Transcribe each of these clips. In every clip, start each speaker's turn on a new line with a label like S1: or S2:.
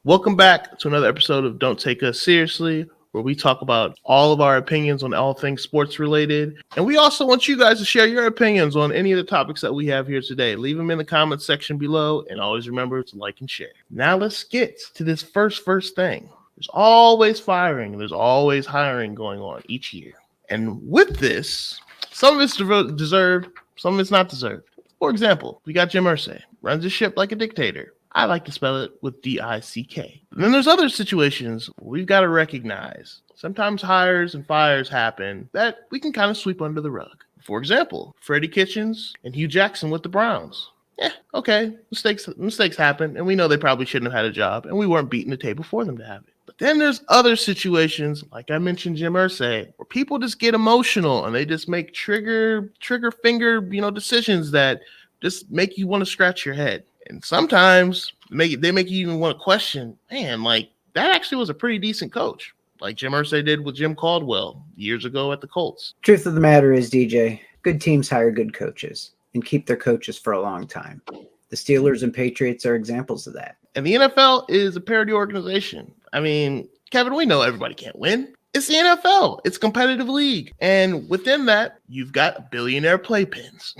S1: Welcome back to another episode of Don't Take Us Seriously, where we talk about all of our opinions on all things sports related. And we also want you guys to share your opinions on any of the topics that we have here today. Leave them in the comments section below, and always remember to like and share. Now let's get to this first thing. There's always firing, and there's always hiring going on each year. And with this, some of it's deserved, some of it's not deserved. For example, we got Jim Irsay, runs the ship like a dictator. I like to spell it with D-I-C-K. And then there's other situations we've got to recognize. Sometimes hires and fires happen that we can kind of sweep under the rug. For example, Freddie Kitchens and Hugh Jackson with the Browns. Yeah, okay, mistakes happen, and we know they probably shouldn't have had a job, and we weren't beating the table for them to have it. But then there's other situations, like I mentioned Jim Irsay, where people just get emotional and they just make trigger finger, decisions that just make you want to scratch your head. And sometimes they make you even want to question, man, like that actually was a pretty decent coach, like Jim Irsay did with Jim Caldwell years ago at the Colts.
S2: Truth of the matter is, DJ, good teams hire good coaches and keep their coaches for a long time. The Steelers and Patriots are examples of that.
S1: And the NFL is a parity organization. I mean, Kevin, we know everybody can't win. It's the NFL. It's a competitive league. And within that, you've got billionaire playpens.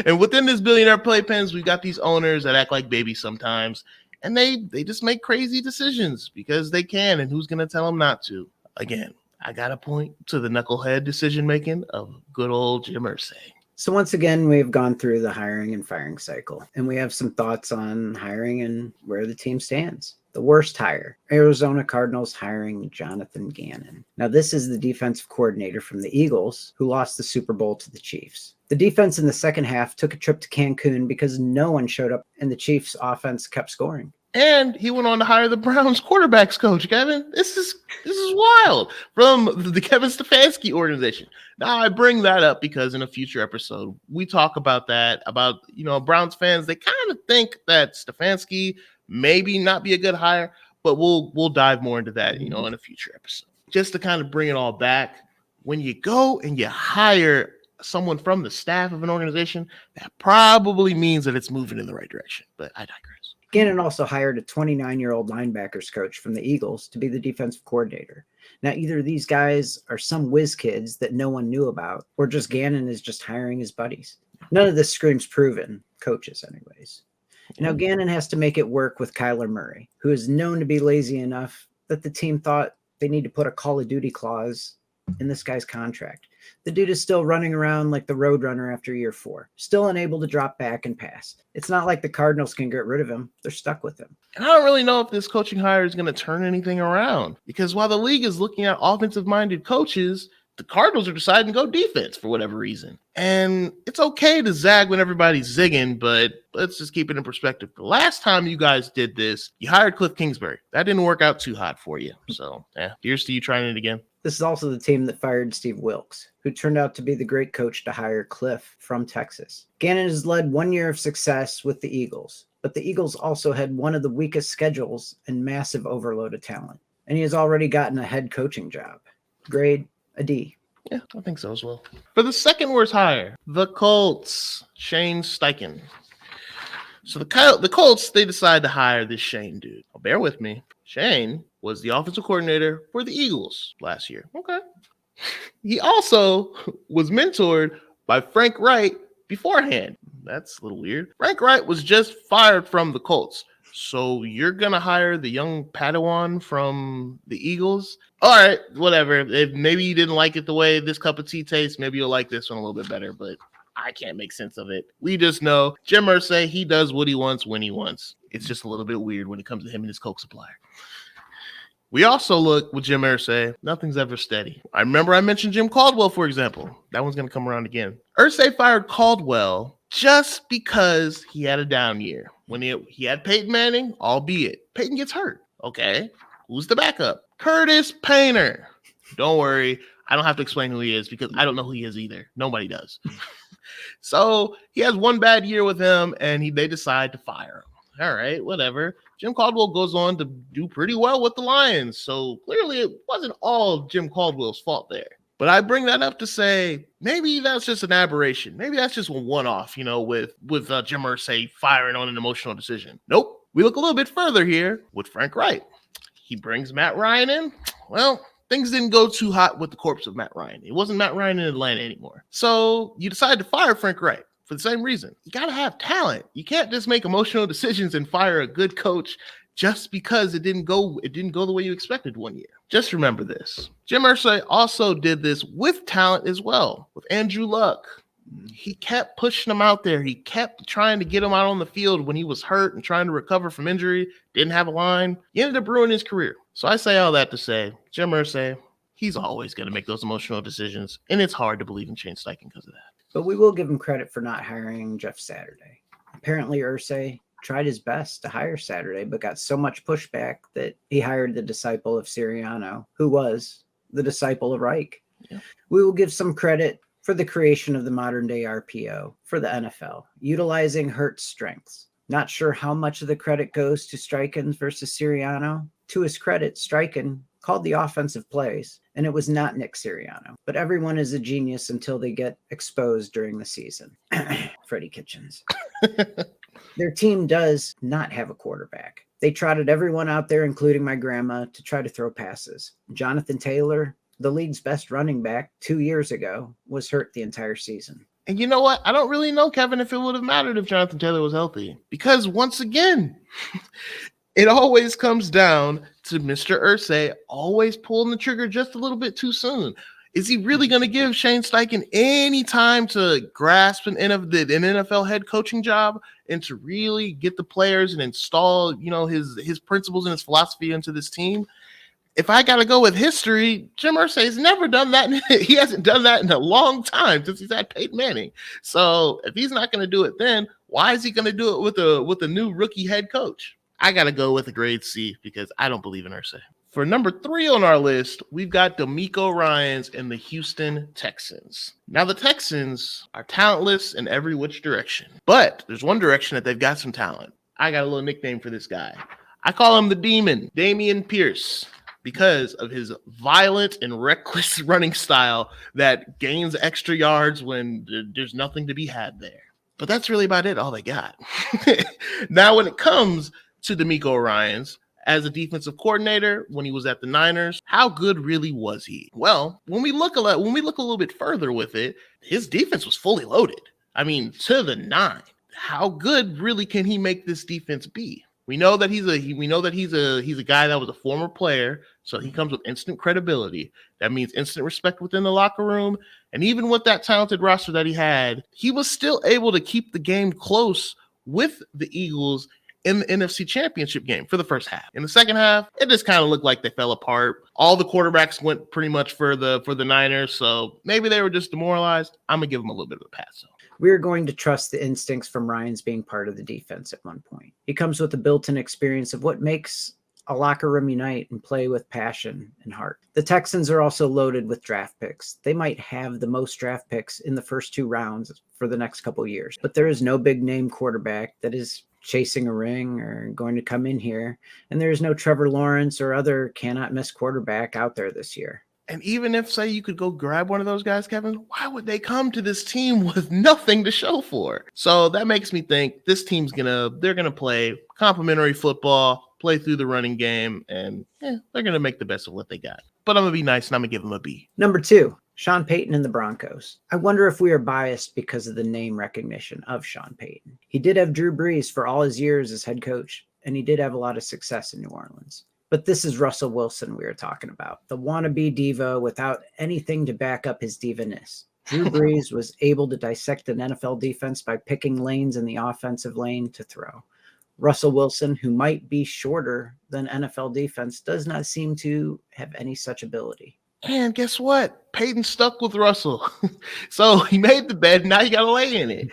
S1: And within this billionaire playpens, we've got these owners that act like babies sometimes. And they just make crazy decisions because they can. And who's going to tell them not to? Again, I got to point to the knucklehead decision-making of good old Jim Irsay.
S2: So once again, we've gone through the hiring and firing cycle. And we have some thoughts on hiring and where the team stands. The worst hire, Arizona Cardinals hiring Jonathan Gannon. Now, this is the defensive coordinator from the Eagles who lost the Super Bowl to the Chiefs. The defense in the second half took a trip to Cancun because no one showed up and the Chiefs' offense kept scoring.
S1: And he went on to hire the Browns quarterbacks coach, Kevin. This is wild, from the Kevin Stefanski organization. Now, I bring that up because in a future episode, we talk about that, about, Browns fans. They kind of think that Stefanski maybe not be a good hire, but we'll dive more into that, in a future episode. Just to kind of bring it all back, when you go and you hire someone from the staff of an organization, that probably means that it's moving in the right direction. But I digress.
S2: Gannon also hired a 29-year-old linebackers coach from the Eagles to be the defensive coordinator. Now, either these guys are some whiz kids that no one knew about, or just Gannon is just hiring his buddies. None of this screams proven coaches anyways. Now, Gannon has to make it work with Kyler Murray, who is known to be lazy enough that the team thought they need to put a Call of Duty clause in this guy's contract. The dude is still running around like the Roadrunner after year 4, still unable to drop back and pass. It's not like the Cardinals can get rid of him. They're stuck with him.
S1: And I don't really know if this coaching hire is going to turn anything around, because while the league is looking at offensive-minded coaches, the Cardinals are deciding to go defense for whatever reason. And it's okay to zag when everybody's zigging, but let's just keep it in perspective. The last time you guys did this, you hired Cliff Kingsbury. That didn't work out too hot for you. So, here's to you trying it again.
S2: This is also the team that fired Steve Wilkes, who turned out to be the great coach to hire Cliff from Texas. Gannon has led 1 year of success with the Eagles, but the Eagles also had one of the weakest schedules and massive overload of talent. And he has already gotten a head coaching job. Grade a D.
S1: Yeah, I think so as well. For the second worst hire, the Colts, Shane Steichen. So the Colts, they decided to hire this Shane dude. Oh, bear with me. Shane was the offensive coordinator for the Eagles last year. Okay. He also was mentored by Frank Wright beforehand. That's a little weird. Frank Wright was just fired from the Colts. So you're going to hire the young Padawan from the Eagles? All right, whatever. If maybe you didn't like it the way this cup of tea tastes, maybe you'll like this one a little bit better, but I can't make sense of it. We just know Jim Irsay, he does what he wants when he wants. It's just a little bit weird when it comes to him and his Coke supplier. We also look with Jim Irsay, nothing's ever steady. I remember I mentioned Jim Caldwell, for example. That one's going to come around again. Irsay fired Caldwell just because he had a down year. When he had Peyton Manning, albeit Peyton gets hurt. Okay, who's the backup? Curtis Painter. Don't worry, I don't have to explain who he is because I don't know who he is either. Nobody does. So he has one bad year with him, and they decide to fire him. All right, whatever. Jim Caldwell goes on to do pretty well with the Lions. So clearly it wasn't all Jim Caldwell's fault there. But I bring that up to say maybe that's just an aberration. Maybe that's just a one-off, with Jim Irsay firing on an emotional decision. Nope. We look a little bit further here with Frank Wright. He brings Matt Ryan in. Well, things didn't go too hot with the corpse of Matt Ryan. It wasn't Matt Ryan in Atlanta anymore. So you decide to fire Frank Wright for the same reason. You got to have talent. You can't just make emotional decisions and fire a good coach just because it didn't go the way you expected one year. Just remember this. Jim Irsay also did this with talent as well, with Andrew Luck. He kept pushing him out there. He kept trying to get him out on the field when he was hurt and trying to recover from injury. Didn't have a line. He ended up ruining his career. So I say all that to say, Jim Irsay, he's always going to make those emotional decisions, and it's hard to believe in Shane Steichen because of that.
S2: But we will give him credit for not hiring Jeff Saturday. Apparently, Irsay tried his best to hire Saturday, but got so much pushback that he hired the disciple of Sirianni, who was the disciple of Reich. Yeah. We will give some credit for the creation of the modern-day RPO for the NFL, utilizing Hurt's strengths. Not sure how much of the credit goes to Steichen versus Sirianni. To his credit, Steichen called the offensive plays, and it was not Nick Sirianni. But everyone is a genius until they get exposed during the season. Freddie Kitchens. Their team does not have a quarterback. They trotted everyone out there, including my grandma, to try to throw passes. Jonathan Taylor, the league's best running back 2 years ago, was hurt the entire season.
S1: And you know what? I don't really know, Kevin, if it would have mattered if Jonathan Taylor was healthy. Because once again, it always comes down to Mr. Irsay always pulling the trigger just a little bit too soon. Is he really going to give Shane Steichen any time to grasp an NFL head coaching job and to really get the players and install, his principles and his philosophy into this team? If I got to go with history, Jim Irsay has never done that. He hasn't done that in a long time since he's had Peyton Manning. So if he's not going to do it then, why is he going to do it with a new rookie head coach? I got to go with a grade C because I don't believe in Irsay. For number 3 on our list, we've got DeMeco Ryans and the Houston Texans. Now, the Texans are talentless in every which direction, but there's one direction that they've got some talent. I got a little nickname for this guy. I call him the Demon, Damian Pierce, because of his violent and reckless running style that gains extra yards when there's nothing to be had there. But that's really about it, all they got. Now, when it comes to DeMeco Ryans, as a defensive coordinator, when he was at the Niners, how good really was he? Well, when we look a little bit further with it, his defense was fully loaded. I mean, to the 9. How good really can he make this defense be? We know that he's a guy that was a former player, so he comes with instant credibility. That means instant respect within the locker room. And even with that talented roster that he had, he was still able to keep the game close with the Eagles in the NFC Championship game for the first half. In the second half, it just kind of looked like they fell apart. All the quarterbacks went pretty much for the Niners, so maybe they were just demoralized. I'm going to give them a little bit of a pass, though.
S2: We're going to trust the instincts from Ryans being part of the defense at one point. He comes with a built-in experience of what makes a locker room unite and play with passion and heart. The Texans are also loaded with draft picks. They might have the most draft picks in the first 2 rounds for the next couple of years, but there is no big-name quarterback that is chasing a ring or going to come in here. And there's no Trevor Lawrence or other cannot miss quarterback out there this year.
S1: And even if, say, you could go grab one of those guys, Kevin, why would they come to this team with nothing to show for? So that makes me think this team's they're going to play complimentary football, play through the running game, and they're going to make the best of what they got. But I'm going to be nice and I'm going to give them a B.
S2: Number 2, Sean Payton and the Broncos. I wonder if we are biased because of the name recognition of Sean Payton. He did have Drew Brees for all his years as head coach, and he did have a lot of success in New Orleans. But this is Russell Wilson we are talking about, the wannabe diva without anything to back up his diva-ness. Drew Brees was able to dissect an NFL defense by picking lanes in the offensive lane to throw. Russell Wilson, who might be shorter than NFL defense, does not seem to have any such ability.
S1: And guess what? Peyton stuck with Russell. So he made the bed. Now you got to lay in it.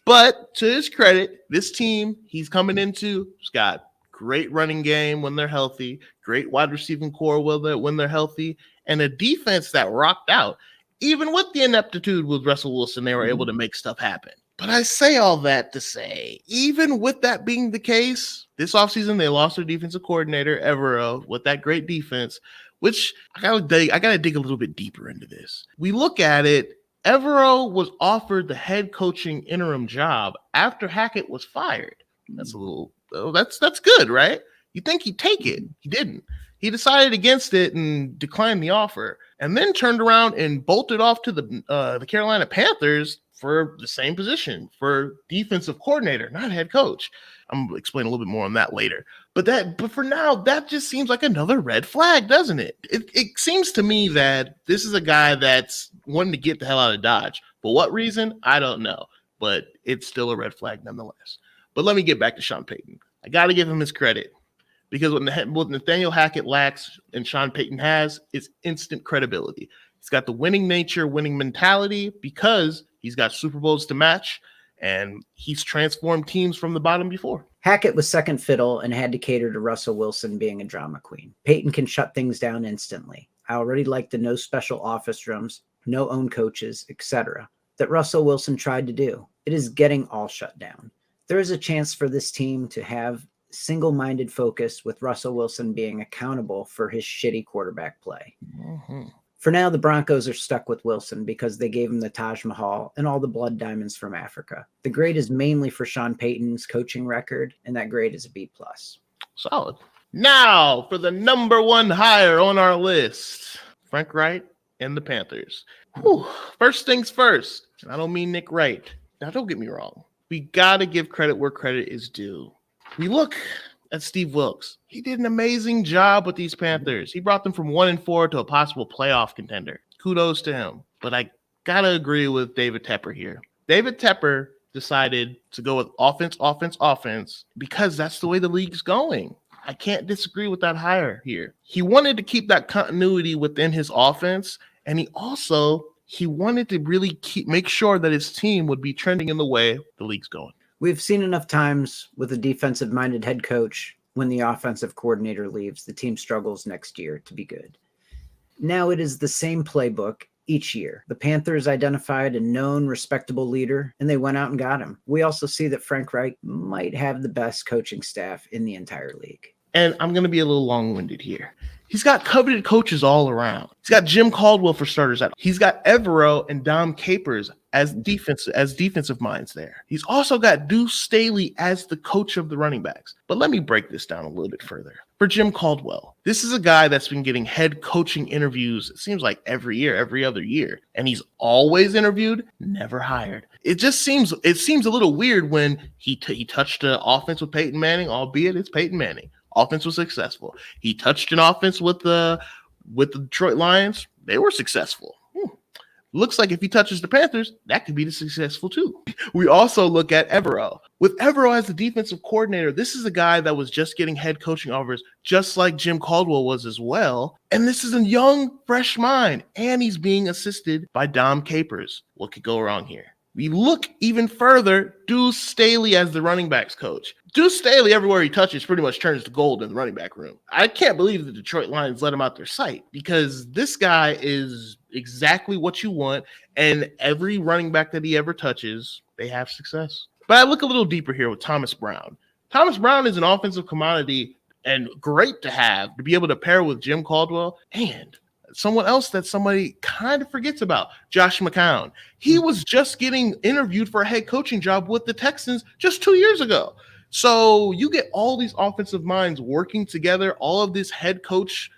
S1: But to his credit, this team he's coming into has got great running game when they're healthy, great wide receiving core when they're healthy, and a defense that rocked out. Even with the ineptitude with Russell Wilson, they were able to make stuff happen. But I say all that to say, even with that being the case, this offseason they lost their defensive coordinator, Evero, with that great defense, which I gotta dig a little bit deeper into this. We look at it, Evero was offered the head coaching interim job after Hackett was fired. That's a little Oh, that's good, right? You think he'd take it. He didn't. He decided against it and declined the offer, and then turned around and bolted off to the Carolina Panthers for the same position, for defensive coordinator, not head coach. I'm gonna explain a little bit more on that later. But for now, that just seems like another red flag, doesn't it? It seems to me that this is a guy that's wanting to get the hell out of Dodge. For what reason? I don't know. But it's still a red flag nonetheless. But let me get back to Sean Payton. I got to give him his credit. Because what Nathaniel Hackett lacks and Sean Payton has is instant credibility. He's got the winning nature, winning mentality because he's got Super Bowls to match, and he's transformed teams from the bottom before.
S2: Hackett was second fiddle and had to cater to Russell Wilson being a drama queen. Payton can shut things down instantly. I already like the no special office rooms, no own coaches, etc. that Russell Wilson tried to do. It is getting all shut down. There is a chance for this team to have single-minded focus with Russell Wilson being accountable for his shitty quarterback play.
S1: Mm-hmm.
S2: For now, the Broncos are stuck with Wilson because they gave him the Taj Mahal and all the blood diamonds from Africa. The grade is mainly for Sean Payton's coaching record, and that grade is a B+.
S1: Solid. Now for the number one hire on our list, Frank Wright and the Panthers. Whew. First things first, and I don't mean Nick Wright. Now, don't get me wrong. We got to give credit where credit is due. We look at Steve Wilkes. He did an amazing job with these Panthers. He brought them from 1-4 to a possible playoff contender. Kudos to him. But I got to agree with David Tepper here. David Tepper decided to go with offense, because that's the way the league's going. I can't disagree with that hire here. He wanted to keep that continuity within his offense, and he wanted to really make sure that his team would be trending in the way the league's going.
S2: We've seen enough times with a defensive-minded head coach, when the offensive coordinator leaves, the team struggles next year to be good. Now it is the same playbook each year. The Panthers identified a known, respectable leader, and they went out and got him. We also see that Frank Reich might have the best coaching staff in the entire league.
S1: And I'm going to be a little long-winded here. He's got coveted coaches all around. He's got Jim Caldwell for starters. He's got Evero and Dom Capers as defensive minds there. He's also got Deuce Staley as the coach of the running backs. But let me break this down a little bit further. For Jim Caldwell, this is a guy that's been getting head coaching interviews, it seems like every other year. And he's always interviewed, never hired. It seems a little weird when he touched the offense with Peyton Manning, albeit it's Peyton Manning. Offense was successful. He touched an offense with the Detroit Lions. They were successful. Looks like if he touches the Panthers, that could be successful too. We also look at Evero. With Evero as the defensive coordinator, this is a guy that was just getting head coaching offers, just like Jim Caldwell was as well. And this is a young, fresh mind. And he's being assisted by Dom Capers. What could go wrong here? We look even further, Deuce Staley as the running backs coach. Deuce Staley, everywhere he touches, pretty much turns to gold in the running back room. I can't believe the Detroit Lions let him out their sight, because this guy is exactly what you want, and every running back that he ever touches, they have success. But I look a little deeper here with Thomas Brown. Thomas Brown is an offensive commodity and great to be able to pair with Jim Caldwell, and someone else that somebody kind of forgets about, Josh McCown. He was just getting interviewed for a head coaching job with the Texans just 2 years ago. So you get all these offensive minds working together, all of this head coach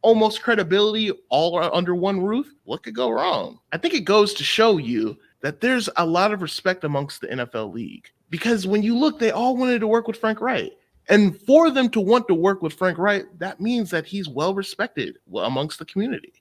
S1: almost credibility all under one roof. What could go wrong? I think it goes to show you that there's a lot of respect amongst the NFL league, because when you look, they all wanted to work with Frank Wright. And for them to want to work with Frank Wright, that means that he's well respected amongst the community.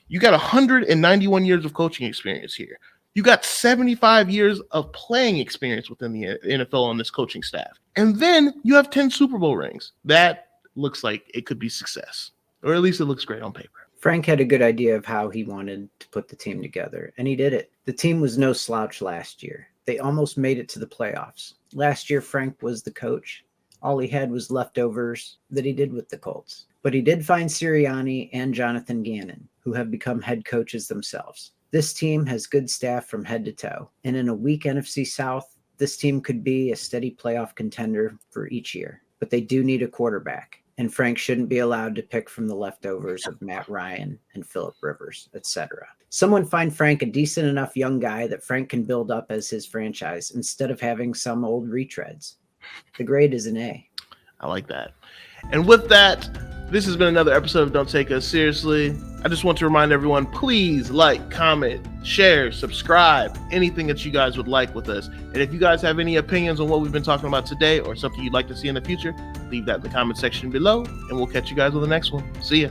S1: You got 191 years of coaching experience here. You got 75 years of playing experience within the NFL on this coaching staff. And then you have 10 Super Bowl rings. That looks like it could be success, or at least it looks great on paper.
S2: Frank had a good idea of how he wanted to put the team together, and he did it. The team was no slouch last year. They almost made it to the playoffs. Last year, Frank was the coach. All he had was leftovers that he did with the Colts. But he did find Sirianni and Jonathan Gannon, who have become head coaches themselves. This team has good staff from head to toe. And in a weak NFC South, this team could be a steady playoff contender for each year. But they do need a quarterback. And Frank shouldn't be allowed to pick from the leftovers of Matt Ryan and Phillip Rivers, etc. Someone find Frank a decent enough young guy that Frank can build up as his franchise instead of having some old retreads. The grade is an A.
S1: I like that. And with that, this has been another episode of Don't Take Us Seriously. I just want to remind everyone, please like, comment, share, subscribe, anything that you guys would like with us. And if you guys have any opinions on what we've been talking about today or something you'd like to see in the future, leave that in the comment section below, and we'll catch you guys on the next one. See ya.